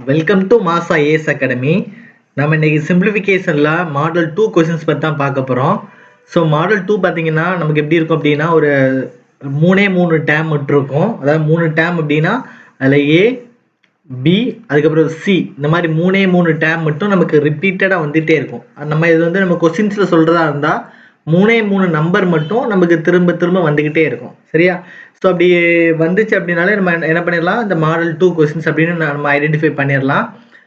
Welcome to மாசா as academy. நம்ம இன்னைக்கு சிம்பிளிஃபிகேஷனில் மாடல் 2 கொஸ்டின்ஸ் பற்றி தான் பார்க்க போகிறோம். ஸோ மாடல் 2 பார்த்தீங்கன்னா நமக்கு எப்படி இருக்கும் அப்படின்னா ஒரு மூணு டேம் மட்டும் இருக்கும். அதாவது 3 டேம் அப்படின்னா அதில் ஏ பி அதுக்கப்புறம் சி இந்த மாதிரி மூணு டேம் மட்டும் நமக்கு ரிப்பீட்டடாக வந்துகிட்டே இருக்கும். நம்ம இது வந்து நம்ம கொஸ்டின்ஸில் சொல்கிறதா இருந்தால் மூணு நம்பர் மட்டும் நமக்கு திரும்ப திரும்ப வந்துக்கிட்டே இருக்கும். சரியா? ஸோ அப்படி வந்துச்சு அப்படின்னாலே நம்ம என்ன பண்ணிடலாம், இந்த மாடல் 2 கொஸ்டின்ஸ் அப்படின்னு நம்ம ஐடென்டிஃபை பண்ணிடலாம்.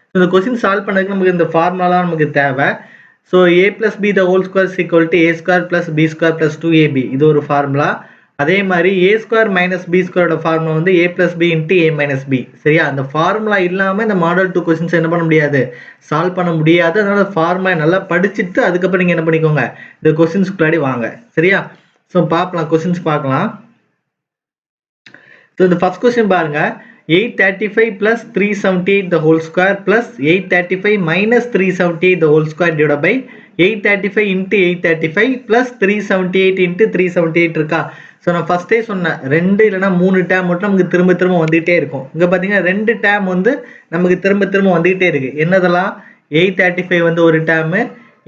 ஸோ இந்த கொஸ்டின் சால்வ் பண்ணதுக்கு நமக்கு இந்த ஃபார்முலாலாம் நமக்கு தேவை. So a plus b the whole square is equal to a square plus b square plus 2ab இது ஒரு ஃபார்முலா. அதே மாதிரி ஏ ஸ்கொயர் மைனஸ் பி ஸ்கொயரோட ஃபார்முலா வந்து a plus b into a minus b. சரியா? அந்த ஃபார்முலா இல்லாமல் இந்த மாடல் 2 கொஸ்டின்ஸ் என்ன பண்ண முடியாது, சால்வ் பண்ண முடியாது. அதனால ஃபார்முலா நல்லா படிச்சுட்டு அதுக்கப்புறம் நீங்கள் என்ன பண்ணிக்கோங்க, இந்த கொஸ்டின்ஸ்க்குள்ளாடி வாங்க. சரியா? ஸோ பார்க்கலாம், கொஸ்டின்ஸ் பார்க்கலாம். ஸோ இந்த ஃபர்ஸ்ட் கொஸ்டின் பாருங்க, 835 plus 378 the whole square plus 835 minus 378 the whole square divided by 835 into 835 plus 378 into 378 இருக்கா. ஸோ நான் ஃபர்ஸ்டே சொன்னேன், 2 இல்லைனா 3 டேம் மட்டும் நமக்கு திரும்ப திரும்ப வந்துகிட்டே இருக்கும். இங்கே பார்த்தீங்கன்னா 2 டேம் வந்து நமக்கு திரும்ப திரும்ப வந்துகிட்டே இருக்கு. என்னதெல்லாம், 835 வந்து ஒரு டேமு,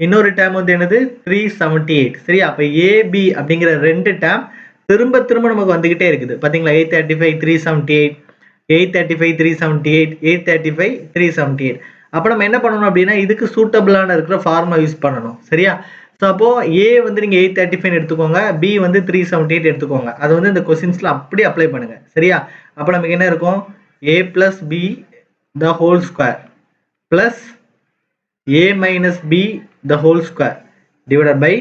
இன்னொரு டேம் வந்து என்னது 378. சரியா? அப்போ ஏபி அப்படிங்கிற 2 டேம் திரும்ப திரும்ப நமக்கு வந்துகிட்டே இருக்குது. பார்த்தீங்களா, 835 378 835 378 835 378. அப்போ நம்ம என்ன பண்ணணும் அப்படின்னா இதுக்கு சூட்டபிளான இருக்கிற ஃபார்முலா யூஸ் பண்ணணும். சரியா? ஸோ அப்போ ஏ வந்து நீங்கள் 835 எடுத்துக்கோங்க, பி வந்து 378 எடுத்துக்கோங்க. அதை வந்து இந்த கொஸ்டின்ஸில் அப்படியே அப்ளை பண்ணுங்க. சரியா? அப்போ நமக்கு என்ன இருக்கும், a plus b the whole square plus a minus b the whole square divided by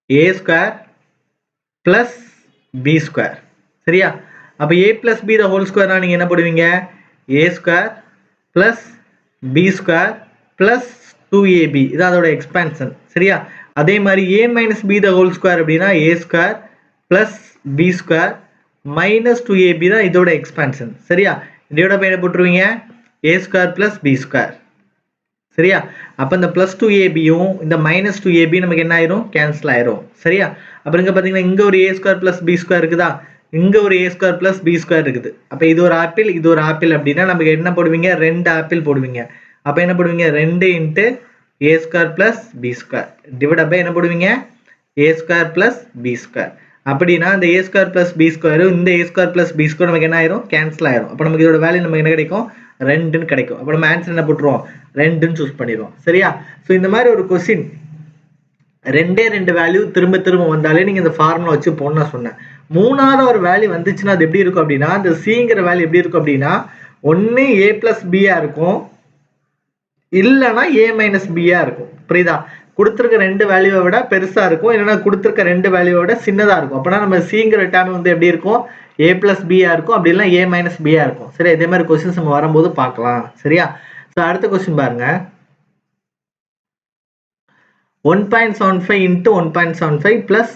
a square plus b square. சரியா? அப்போ a plus b the whole ஸ்கொயர்னா நீங்கள் என்ன போடுவீங்க, a square plus b square plus 2ab இது அதோட expansion. சரியா? அதே மாதிரி a minus b the whole square அப்படின்னா a square plus b square minus 2ab தான் இதோட எக்ஸ்பான்ஷன். சரியா? இதோட பை என்ன போட்டுருவீங்க, a square plus b square. சரியா? அப்போ இந்த பிளஸ் 2abயும் இந்த மைனஸ் 2ab நமக்கு என்ன ஆயிரும், கேன்சல் ஆயிரும். சரியா? அப்புறம் இங்கே பார்த்தீங்கன்னா இங்கே ஒரு ஏ ஸ்கொயர் பிளஸ் பி ஸ்கொயர் இருக்குதா, இங்கே ஒரு ஏ ஸ்கொயர் பிளஸ் பி ஸ்கொயர் இருக்குது. அப்போ இது ஒரு ஆப்பிள் இது ஒரு ஆப்பிள் அப்படின்னா நமக்கு என்ன போடுவீங்க, 2 ஆப்பிள் போடுவீங்க. அப்போ என்ன போடுவீங்க, 2 into a square plus b square divide by என்ன போடுவீங்க, a square plus b square. அப்படின்னா இந்த ஏ ஸ்கொயர் பிளஸ் பி ஸ்கொயரும் இந்த a square plus b square நமக்கு என்ன ஆயிரும், கேன்சல் ஆயிரும். அப்போ நமக்கு இதோட வேல்யூ நமக்கு என்ன கிடைக்கும், 2ன்னு கிடைக்கும். அப்போ நம்ம ஆன்சர் என்ன போட்டுருவோம், 2ன்னு சூஸ் பண்ணிடுவோம். சரியா? ஸோ இந்த மாதிரி ஒரு கொஸ்டின் 2 வேல்யூ திரும்ப திரும்ப வந்தாலே நீங்கள் இந்த ஃபார்முலா வச்சு போடணும்னு நான் சொன்னேன். மூணாவது ஒரு வேல்யூ வந்துச்சுன்னா அது எப்படி இருக்கும் அப்படின்னா, இந்த சிங்கிற வேல்யூ எப்படி இருக்கும் அப்படின்னா, ஒன்று ஏ பிளஸ் பியா இருக்கும், இல்லைன்னா ஏ மைனஸ் பியா இருக்கும். புரியுதா? கொடுத்துருக்க 2 வேல்யூவை விட பெருசா இருக்கும், இல்லைன்னா கொடுத்துருக்க 2 வேல்யூவை விட சின்னதா இருக்கும். அப்படின்னா நம்ம சிங்கிற டேர்ம் வந்து எப்படி இருக்கும், ஏ பிளஸ் பியா இருக்கும், அப்படி இல்லை ஏ மைனஸ் பியா இருக்கும். சரி, இதே மாதிரி கொஸ்டின்ஸ் நம்ம வரும்போது பார்க்கலாம். சரியா? ஸோ அடுத்த கொஸ்டின் பாருங்க, 1.75 into 1.75 plus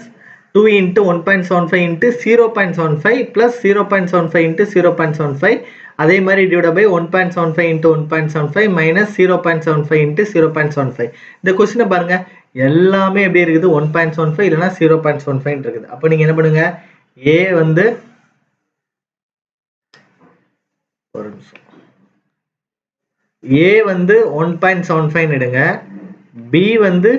2 into 1.75 into 0.75 plus 0.75 into 0.75 அதே மாதிரி divided by 1.75 into 1.75 minus 0.75 into 0.75. இந்த கொஸ்டினை பாருங்க, எல்லாமே எப்படி இருக்குது, 1.75 இல்லைன்னா 0.75 இருக்குது. அப்போ நீங்க என்ன பண்ணுங்க, ஏ வந்து ஒரு நிமிஷம், ஏ வந்து 1.75 எடுங்க, பி வந்து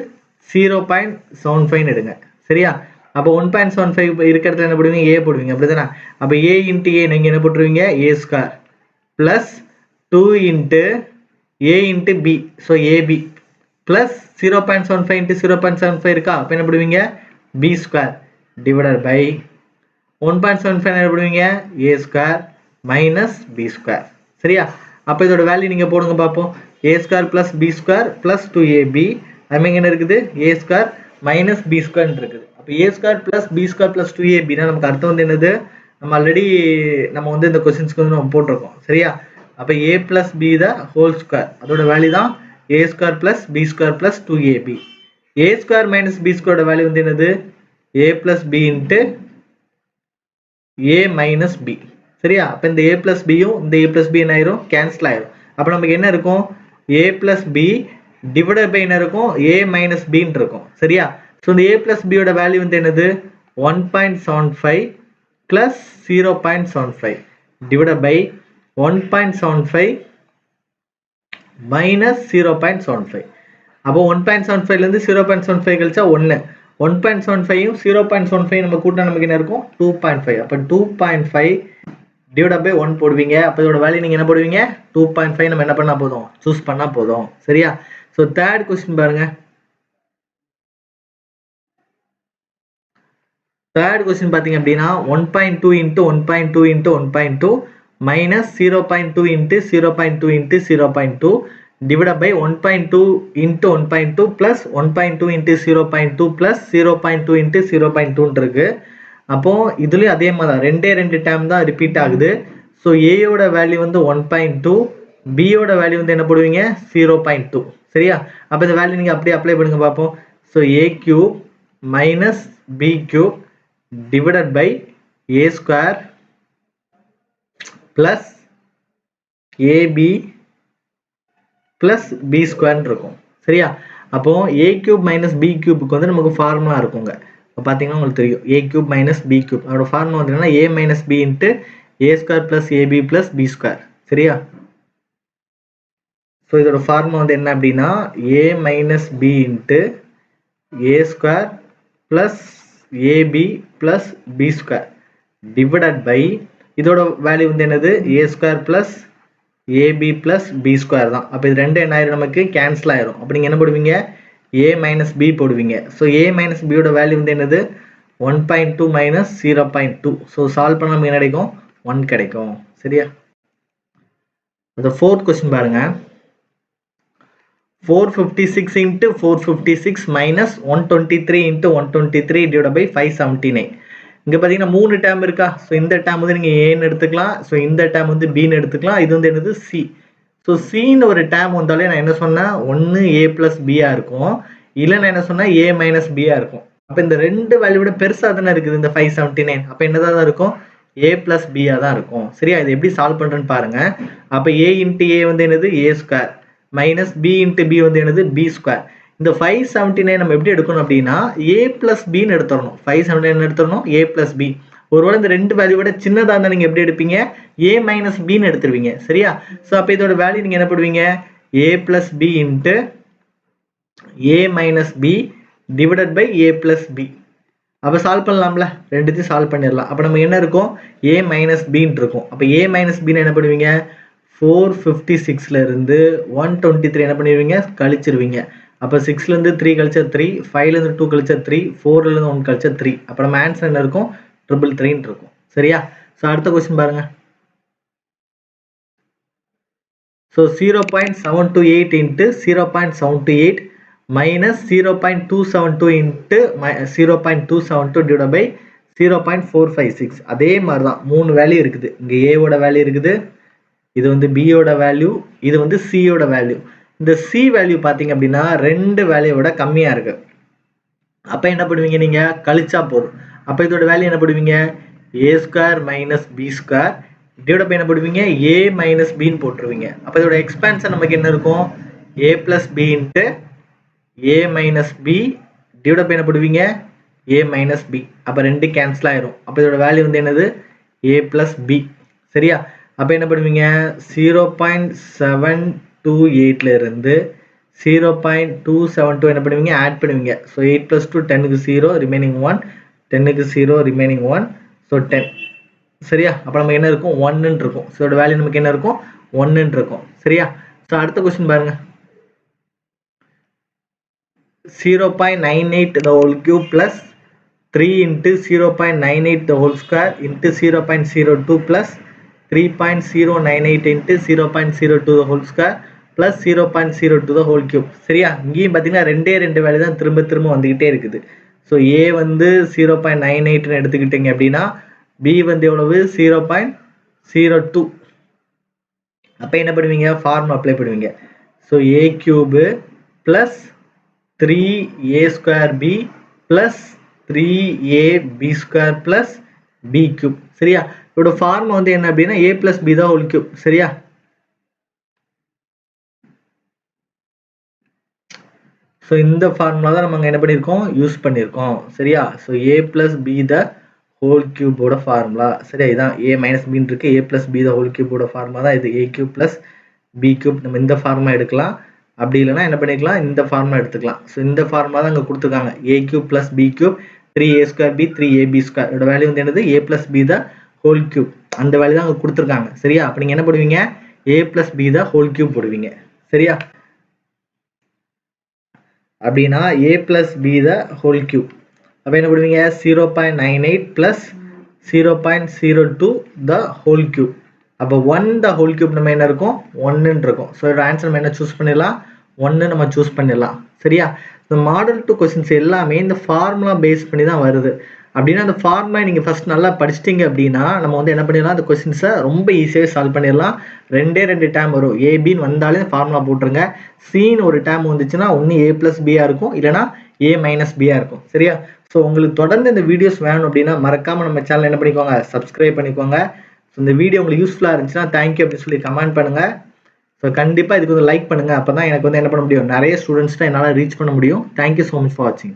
0.75 எடுங்க. சரியா? அப்போ 1.75 இருக்கிறதுல என்ன போடுவீங்க, ஏ போடுவீங்க. அப்படிதானே? அப்போ ஏ இன்ட்டு ஏ நீங்கள் என்ன போட்டுருவீங்க, a square plus 2 into a into b, so a b plus 0.75 into 0.75 இருக்கா, அப்போ என்ன போடுவீங்க, பி ஸ்கொயர் டிவைடட் பை 1.75 என்ன போடுவீங்க, a square minus b square. சரியா? அப்போ இதோட வேல்யூ நீங்கள் போடுங்க பார்ப்போம், a square plus b square plus 2ab அதுமாதிரி என்ன இருக்குது, a square minus b square இருக்குது. அப்போ a square plus b square plus 2abனா நமக்கு அர்த்தம் வந்து என்னது, நம்ம ஆல்ரெடி நம்ம வந்து இந்த கொஸ்டின்ஸ்க்கு வந்து நம்ம போட்டிருக்கோம். சரியா? அப்போ a plus b the whole square அதோட வேல்யூ தான் a square plus b square plus 2ab. A square minus b ஸ்கொயரோட வேல்யூ வந்து என்னது, a plus b into a minus b. சரியா? அப்போ இந்த ஏ பிளஸ் பியும் இந்த ஏ பிளஸ் பி என்ன ஆயிரும், கேன்சல் ஆயிரும். அப்போ நமக்கு என்ன இருக்கும், a plus B divided by என்ன இருக்கும், ஏ மைனஸ் பின்னு இருக்கும். சரியா? ஸோ இந்த ஏ பிளஸ் பியோட வேல்யூ வந்து என்னது, 1.75 பிளஸ் 0.75 டிவைடட் பை 1.75 minus 0.75. அப்போ 1.75லேருந்து 0.75 கழிச்சா 1. 1.75யும் 0.75 நம்ம கூட்டினா நமக்கு என்ன இருக்கும் 2.5. அப்போ 2.5 டிவைட் பை 1 போடுவீங்க. அப்போ இதோட வேல்யூ நீங்கள் என்ன போடுவீங்க 2.5 நம்ம என்ன பண்ணால் போதும் சூஸ் பண்ணால் போதும். சரியா? ஸோ தேர்ட் கொஸ்டின் பாருங்க. தேர்ட் கொஸ்டின் பார்த்தீங்க அப்படின்னா 1.2 into 1.2 into 1.2 minus 0.2 into 0.2 into 0.2 divided by 1.2 into 1.2 plus 1.2 into 0.2 plus 0.2 into 0.2 இருக்கு. அப்போ இதுலயும் அதே மாதிரி ரெண்டு டைம் தான் ரிப்பீட் ஆகுது. ஸோ ஏயோட வேல்யூ வந்து 1.2, பியோட வேல்யூ வந்து என்ன போடுவீங்க 0.2. சரியா? அப்போ இந்த வேல்யூ நீங்கள் அப்படியே அப்ளை பண்ணுங்க பார்ப்போம். So a cube minus b cube divided by a square plus ab plus b square இருக்கும். சரியா? அப்போ a cube minus b cubeக்கு வந்து நமக்கு ஃபார்முலா இருக்குங்க. இப்போ பார்த்தீங்கன்னா உங்களுக்கு தெரியும் a cube minus b cube அதோட ஃபார்முலா வந்து என்னன்னா a minus b into a square plus ab plus b square. சரியா? ஸோ இதோட ஃபார்முலா வந்து என்ன அப்படின்னா a minus b into a square plus ab plus b square divided by இதோட value வந்து என்னது a square plus ab plus b square தான். அப்போ இது ரெண்டு என்ன ஆயிரும் நமக்கு கேன்சல் ஆயிரும். அப்போ நீங்கள் என்ன போடுவீங்க a minus b போடுவீங்க. ஸோ a minus b யோட வேல்யூ வந்து என்னது 1.2 minus 0.2. ஸோ சால்வ் பண்ண நமக்கு என்ன கிடைக்கும் 1 கிடைக்கும். சரியா? அந்த ஃபோர்த் கொஸ்டின் பாருங்க. 456 into 456 minus 123 into 123 divided by 579. இங்க பாத்தீங்கன்னா மூணு டேர்ம் இருக்கா? ஸோ இந்த டேர்ம் வந்து நீங்க ஏன்னு எடுத்துக்கலாம். ஸோ இந்த டேர்ம் வந்து பின்னு எடுத்துக்கலாம். இது வந்து என்னது சி. ஸோ சின்னு ஒரு டேர்ம் வந்தாலே நான் என்ன சொன்னேன் ஒன்று ஏ பிளஸ் பியா இருக்கும், இல்லை நான் என்ன சொன்னேன் ஏ மைனஸ் பியா இருக்கும். அப்போ இந்த ரெண்டு வேல்யூ விட பெருசா தானே இருக்குது இந்த 579. அப்போ என்னதான் இருக்கும் ஏ பிளஸ் பியா தான் இருக்கும். சரியா? இது எப்படி சால்வ் பண்றேன்னு பாருங்க. அப்போ ஏ இன்ட்டு ஏ வந்து என்னது a square minus b into b வந்து என்னது பி ஸ்கொயர். இந்த 579 நம்ம எப்படி எடுக்கணும் அப்படின்னா ஏ பிளஸ் பின்னு எடுத்துடணும். 579 எடுத்துடணும் ஏ பிளஸ் பி. ஒருவேளை இந்த ரெண்டு வேல்யூ விட சின்னதாக இருந்தால் நீங்கள் எப்படி எடுப்பீங்க ஏ மைனஸ் பின்னு எடுத்துருவீங்க. சரியா? ஸோ அப்போ இதோட வேல்யூ நீங்கள் என்ன பண்ணுவீங்க a plus b into a minus b divided by a plus b. அப்போ சால்வ் பண்ணலாம்ல, ரெண்டுத்தையும் சால்வ் பண்ணிடலாம். அப்போ நம்ம என்ன இருக்கும் ஏ மைனஸ் பின்னு இருக்கும். அப்போ ஏ மைனஸ் பின்னு என்ன பண்ணுவீங்க 456ல இருந்து 123 என்ன பண்ணிடுவீங்க கழிச்சிருவீங்க. அப்போ 6லேருந்து 3 கழிச்சா 3, 5லேருந்து 2 கழிச்சா 3, 4லேருந்து 1 கழிச்சா 3. அப்போ நம்ம ஆன்சர் என்ன இருக்கும் 333 இருக்கும். சரியா? ஸோ அடுத்த கொஸ்டின் பாருங்க. So 0.728 into 0.728 minus 0.272 into 0.272 divided by 0.456. அதே மாதிரி தான் மூணு வேல்யூ இருக்குது. இங்கே ஏவோட வேல்யூ இருக்குது, இது வந்து பியோட வேல்யூ, இது வந்து சியோட வேல்யூ. இந்த சி வேல்யூ பார்த்தீங்க அப்படின்னா ரெண்டு வேல்யூ விட கம்மியா இருக்கு. அப்போ என்ன பண்ணுவீங்க நீங்க கழிச்சா போதும். அப்போ இதோட வேல்யூ என்ன பண்ணுவீங்க a square minus b square divide by என்ன பண்ணுவீங்க ஏ மைனஸ் பின்னு போட்டுருவீங்க. அப்போ இதோட எக்ஸ்பான்ஷன் நமக்கு என்ன இருக்கும் a plus b into a minus b divide by என்ன பண்ணுவீங்க ஏ மைனஸ் பி. அப்போ ரெண்டு கேன்சல் ஆயிரும். அப்போ இதோட வேல்யூ வந்து என்னது ஏ பிளஸ் பி. சரியா? அப்போ என்ன பண்ணுவீங்க 0.728ல இருந்து 0.272 என்ன பண்ணுவீங்க ஆட் பண்ணுவீங்க. So 8 + 2 10க்கு 0 remaining 1, 10க்கு 0 remaining 1, so 10. சரியா? அப்போ நமக்கு என்ன இருக்கும் 1ன்னு இருக்கும். ஸோ இதோட வேல்யூ நமக்கு என்ன இருக்கும் 1ன்னு இருக்கும். சரியா? ஸோ அடுத்த கொஸ்டின் பாருங்க. 0.98 the whole cube plus 3 into 0.98 the whole square into 0.02 plus 3.098 into 0.02 the whole square plus 0.02 the whole cube. சரியா? இங்கேயும் பார்த்தீங்கன்னா ரெண்டு வேல்யூ தான் திரும்ப வந்துகிட்டே இருக்குது. ஸோ ஏ வந்து 0.98ன்னு எடுத்துக்கிட்டீங்க அப்படின்னா பி வந்து எவ்வளவு 0.02. அப்போ என்ன பண்ணுவீங்க ஃபார்முலா அப்ளை பண்ணுவீங்க. So a cube plus 3a square b plus 3ab square plus b cube. சரியா? இதோட ஃபார்முலா வந்து என்ன அப்படின்னா a plus b தான் ஹோல் கியூப். சரியா? ஸோ இந்த ஃபார்முலா தான் நம்ம என்ன பண்ணியிருக்கோம் யூஸ் பண்ணியிருக்கோம். சரியா? So a plus b the whole கியூபோட ஃபார்முலா. சரியா, இதான் a மைனஸ் பின்னு இருக்கு. a plus b the whole கியூபோட ஃபார்முலா தான் இது. a cube plus b cube. நம்ம இந்த ஃபார்முலா எடுக்கலாம். அப்படி இல்லைன்னா என்ன பண்ணிக்கலாம், இந்த ஃபார்முலா எடுத்துக்கலாம். ஸோ இந்த ஃபார்முலா தான் இங்கே கொடுத்துருக்காங்க. a cube plus b cube 3a square b 3ab square. இதோட வேல்யூ வந்து என்னது, a plus b the whole cube. அந்த வேல்யூ தான் அங்கே கொடுத்துருக்காங்க. சரியா, அப்போ நீங்கள் என்ன பண்ணுவீங்க, a plus b the whole cube போடுவீங்க. சரியா, அப்படின்னா a plus b the whole cube. அப்போ என்ன பண்ணுவீங்க, 0.98 பிளஸ் 0.02 த ஹோல் கியூப். அப்போ 1 த ஹோல் கியூப் நம்ம என்ன இருக்கும், 1 இருக்கும். ஸோ இதோட ஆன்சர் நம்ம என்ன சூஸ் பண்ணிடலாம், 1 நம்ம சூஸ் பண்ணிடலாம். சரியா, இந்த மாடல் 2 கொஸ்டின்ஸ் எல்லாமே இந்த ஃபார்முலா பேஸ் பண்ணி தான் வருது. அப்படின்னா அந்த ஃபார்முலா நீங்கள் ஃபர்ஸ்ட் நல்லா படிச்சிட்டிங்க அப்படின்னா நம்ம வந்து என்ன பண்ணிடலாம், அந்த கொஸ்டின்ஸை ரொம்ப ஈஸியாக சால்வ் பண்ணிடலாம். ரெண்டு டேம் வரும். ஏபின்னு வந்தாலே ஃபார்முலா போட்டுருங்க. சின்னு ஒரு டேம் வந்துச்சுன்னா ஒன்று a பிளஸ் பியாக இருக்கும், இல்லைனா a மைனஸ் பியாக இருக்கும். சரியா, ஸோ உங்களுக்கு தொடர்ந்து இந்த வீடியோஸ் வேணும் அப்படின்னா மறக்காமல் நம்ம சேனல் என்ன பண்ணிக்கோங்க, சப்ஸ்கிரைப் பண்ணிக்கோங்க. ஸோ இந்த வீடியோ உங்களுக்கு யூஸ்ஃபுல்லாக இருந்துச்சுன்னா தேங்க்யூ அப்படின்னு சொல்லி கமெண்ட் பண்ணுங்கள். ஸோ கண்டிப்பாக இதுக்கு வந்து லைக் பண்ணுங்கள். அப்போ தான் எனக்கு வந்து என்ன பண்ண முடியும், நிறைய ஸ்டூடெண்ட்ஸ் தான் என்னால் ரீச் பண்ண முடியும். தேங்க்யூ ஸோ மச் ஃபார் வாட்சிங்.